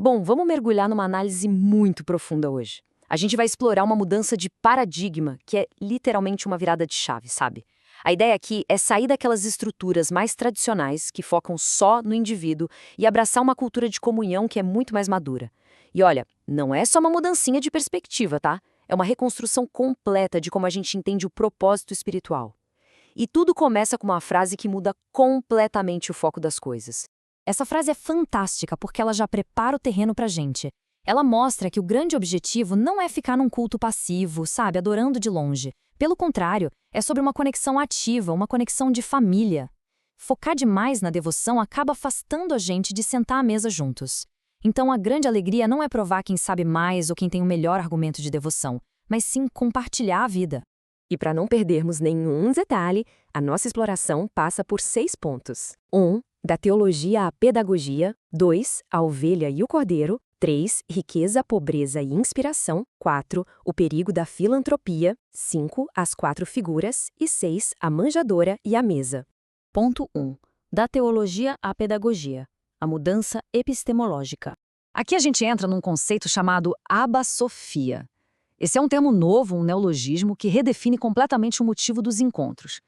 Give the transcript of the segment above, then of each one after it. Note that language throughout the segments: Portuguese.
Bom, vamos mergulhar numa análise muito profunda hoje. A gente vai explorar uma mudança de paradigma, que é literalmente uma virada de chave, sabe? A ideia aqui é sair daquelas estruturas mais tradicionais, que focam só no indivíduo, e abraçar uma cultura de comunhão que é muito mais madura. E olha, não é só uma mudancinha de perspectiva, tá? É uma reconstrução completa de como a gente entende o propósito espiritual. E tudo começa com uma frase que muda completamente o foco das coisas. Essa frase é fantástica porque ela já prepara o terreno pra gente. Ela mostra que o grande objetivo não é ficar num culto passivo, sabe, adorando de longe. Pelo contrário, é sobre uma conexão ativa, uma conexão de família. Focar demais na devoção acaba afastando a gente de sentar à mesa juntos. Então a grande alegria não é provar quem sabe mais ou quem tem o melhor argumento de devoção, mas sim compartilhar a vida. E para não perdermos nenhum detalhe, a nossa exploração passa por 6 pontos. 1. Da teologia à pedagogia. 2. A ovelha e o cordeiro. 3. Riqueza, pobreza e inspiração. 4. O perigo da filantropia. 5. As 4 figuras. E 6. A manjadora e a mesa. Ponto 1. Da teologia à pedagogia. A mudança epistemológica. Aqui a gente entra num conceito chamado abasofia. Esse é um termo novo, um neologismo que redefine completamente o motivo dos encontros.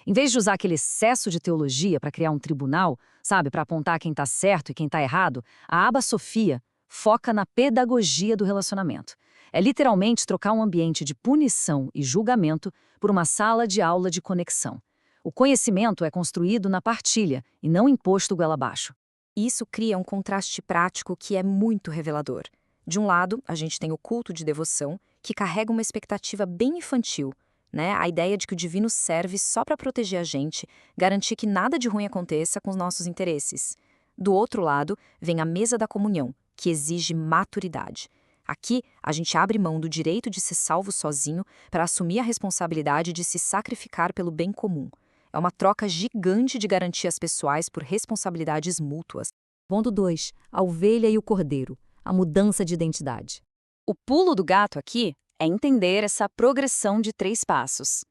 Em vez de usar aquele excesso de teologia para criar um tribunal, sabe, para apontar quem está certo e quem está errado, a abasofia foca na pedagogia do relacionamento. É literalmente trocar um ambiente de punição e julgamento por uma sala de aula de conexão. O conhecimento é construído na partilha e não imposto goela abaixo. Isso cria um contraste prático que é muito revelador. De um lado, a gente tem o culto de devoção, que carrega uma expectativa bem infantil, né? A ideia de que o divino serve só para proteger a gente, garantir que nada de ruim aconteça com os nossos interesses. Do outro lado, vem a mesa da comunhão, que exige maturidade. Aqui, a gente abre mão do direito de ser salvo sozinho para assumir a responsabilidade de se sacrificar pelo bem comum. É uma troca gigante de garantias pessoais por responsabilidades mútuas. Ponto 2. A ovelha e o cordeiro. A mudança de identidade. O pulo do gato aqui é entender essa progressão de 3 passos.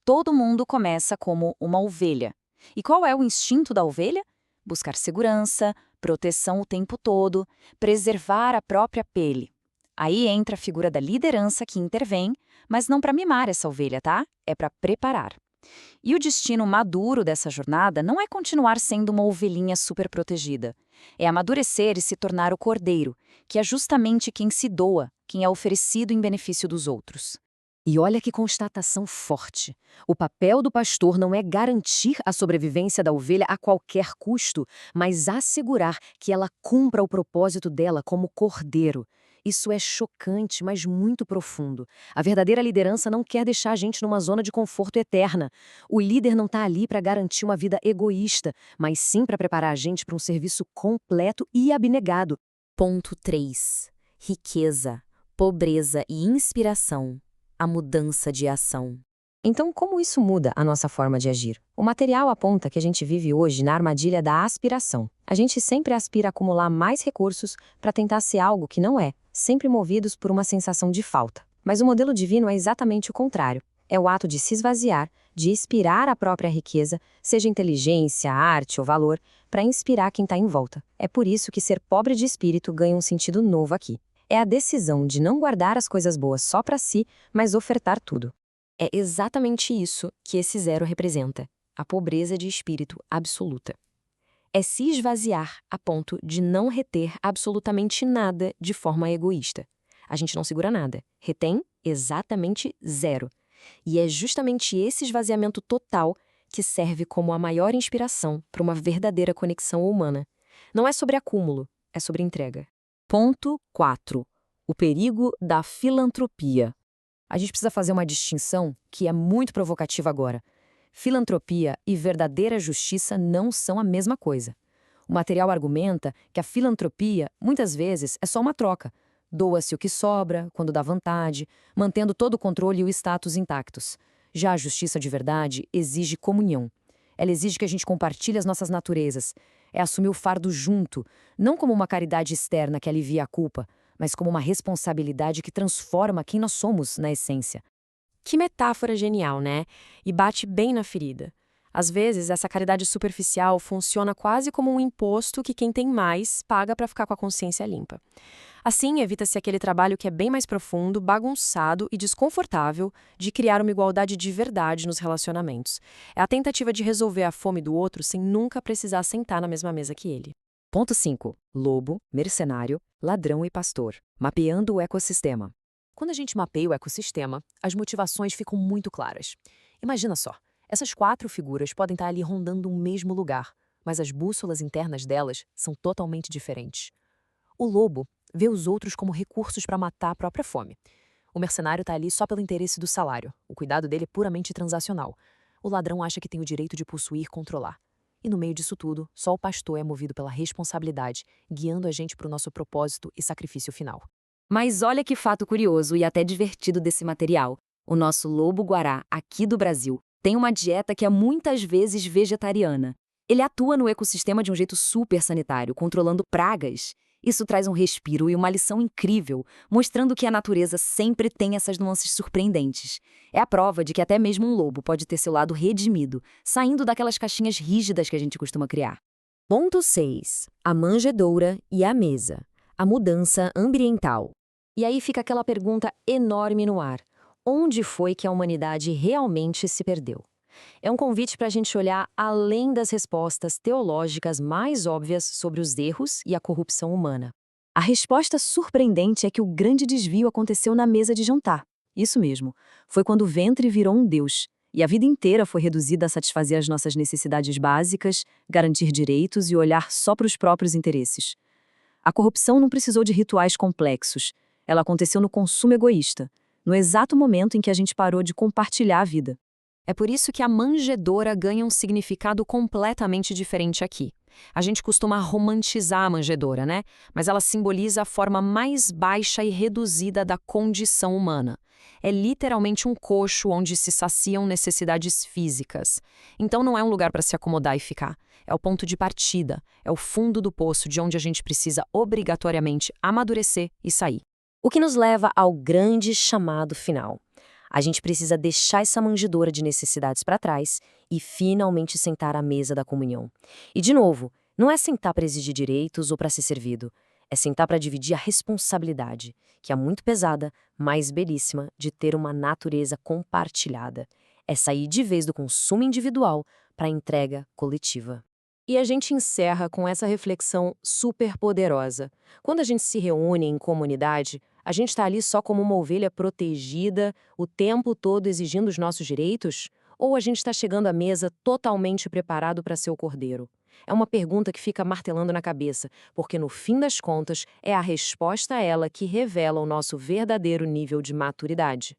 Todo mundo começa como uma ovelha. E qual é o instinto da ovelha? Buscar segurança, proteção o tempo todo, preservar a própria pele. Aí entra a figura da liderança que intervém, mas não para mimar essa ovelha, tá? É para preparar. E o destino maduro dessa jornada não é continuar sendo uma ovelhinha super protegida. É amadurecer e se tornar o cordeiro, que é justamente quem se doa, quem é oferecido em benefício dos outros. E olha que constatação forte. O papel do pastor não é garantir a sobrevivência da ovelha a qualquer custo, mas assegurar que ela cumpra o propósito dela como cordeiro. Isso é chocante, mas muito profundo. A verdadeira liderança não quer deixar a gente numa zona de conforto eterna. O líder não está ali para garantir uma vida egoísta, mas sim para preparar a gente para um serviço completo e abnegado. Ponto 3. Riqueza, pobreza e inspiração. A mudança de ação. Então, como isso muda a nossa forma de agir? O material aponta que a gente vive hoje na armadilha da aspiração. A gente sempre aspira a acumular mais recursos para tentar ser algo que não é, sempre movidos por uma sensação de falta. Mas o modelo divino é exatamente o contrário. É o ato de se esvaziar, de inspirar a própria riqueza, seja inteligência, arte ou valor, para inspirar quem está em volta. É por isso que ser pobre de espírito ganha um sentido novo aqui. É a decisão de não guardar as coisas boas só para si, mas ofertar tudo. É exatamente isso que esse 0 representa, a pobreza de espírito absoluta. É se esvaziar a ponto de não reter absolutamente nada de forma egoísta. A gente não segura nada, retém exatamente 0. E é justamente esse esvaziamento total que serve como a maior inspiração para uma verdadeira conexão humana. Não é sobre acúmulo, é sobre entrega. Ponto 4. O perigo da filantropia. A gente precisa fazer uma distinção que é muito provocativa agora. Filantropia e verdadeira justiça não são a mesma coisa. O material argumenta que a filantropia, muitas vezes, é só uma troca. Doa-se o que sobra, quando dá vontade, mantendo todo o controle e o status intactos. Já a justiça de verdade exige comunhão. Ela exige que a gente compartilhe as nossas naturezas. É assumir o fardo junto, não como uma caridade externa que alivia a culpa, mas como uma responsabilidade que transforma quem nós somos na essência. Que metáfora genial, né? E bate bem na ferida. Às vezes, essa caridade superficial funciona quase como um imposto que quem tem mais paga para ficar com a consciência limpa. Assim, evita-se aquele trabalho que é bem mais profundo, bagunçado e desconfortável de criar uma igualdade de verdade nos relacionamentos. É a tentativa de resolver a fome do outro sem nunca precisar sentar na mesma mesa que ele. Ponto 5. Lobo, mercenário, ladrão e pastor. Mapeando o ecossistema. Quando a gente mapeia o ecossistema, as motivações ficam muito claras. Imagina só, essas 4 figuras podem estar ali rondando um mesmo lugar, mas as bússolas internas delas são totalmente diferentes. O lobo vê os outros como recursos para matar a própria fome. O mercenário está ali só pelo interesse do salário, o cuidado dele é puramente transacional. O ladrão acha que tem o direito de possuir e controlar. E no meio disso tudo, só o pastor é movido pela responsabilidade, guiando a gente para o nosso propósito e sacrifício final. Mas olha que fato curioso e até divertido desse material. O nosso lobo-guará, aqui do Brasil, tem uma dieta que é muitas vezes vegetariana. Ele atua no ecossistema de um jeito super sanitário, controlando pragas. Isso traz um respiro e uma lição incrível, mostrando que a natureza sempre tem essas nuances surpreendentes. É a prova de que até mesmo um lobo pode ter seu lado redimido, saindo daquelas caixinhas rígidas que a gente costuma criar. Ponto 6. A manjedoura e a mesa. A mudança ambiental. E aí fica aquela pergunta enorme no ar. Onde foi que a humanidade realmente se perdeu? É um convite para a gente olhar além das respostas teológicas mais óbvias sobre os erros e a corrupção humana. A resposta surpreendente é que o grande desvio aconteceu na mesa de jantar. Isso mesmo, foi quando o ventre virou um deus, e a vida inteira foi reduzida a satisfazer as nossas necessidades básicas, garantir direitos e olhar só para os próprios interesses. A corrupção não precisou de rituais complexos, ela aconteceu no consumo egoísta, no exato momento em que a gente parou de compartilhar a vida. É por isso que a manjedoura ganha um significado completamente diferente aqui. A gente costuma romantizar a manjedoura, né? Mas ela simboliza a forma mais baixa e reduzida da condição humana. É literalmente um coxo onde se saciam necessidades físicas. Então não é um lugar para se acomodar e ficar. É o ponto de partida, é o fundo do poço de onde a gente precisa obrigatoriamente amadurecer e sair. O que nos leva ao grande chamado final. A gente precisa deixar essa manjedoura de necessidades para trás e finalmente sentar à mesa da comunhão. E, de novo, não é sentar para exigir direitos ou para ser servido. É sentar para dividir a responsabilidade, que é muito pesada, mas belíssima, de ter uma natureza compartilhada. É sair de vez do consumo individual para a entrega coletiva. E a gente encerra com essa reflexão super poderosa. Quando a gente se reúne em comunidade, a gente está ali só como uma ovelha protegida, o tempo todo exigindo os nossos direitos? Ou a gente está chegando à mesa totalmente preparado para ser o cordeiro? É uma pergunta que fica martelando na cabeça, porque no fim das contas é a resposta a ela que revela o nosso verdadeiro nível de maturidade.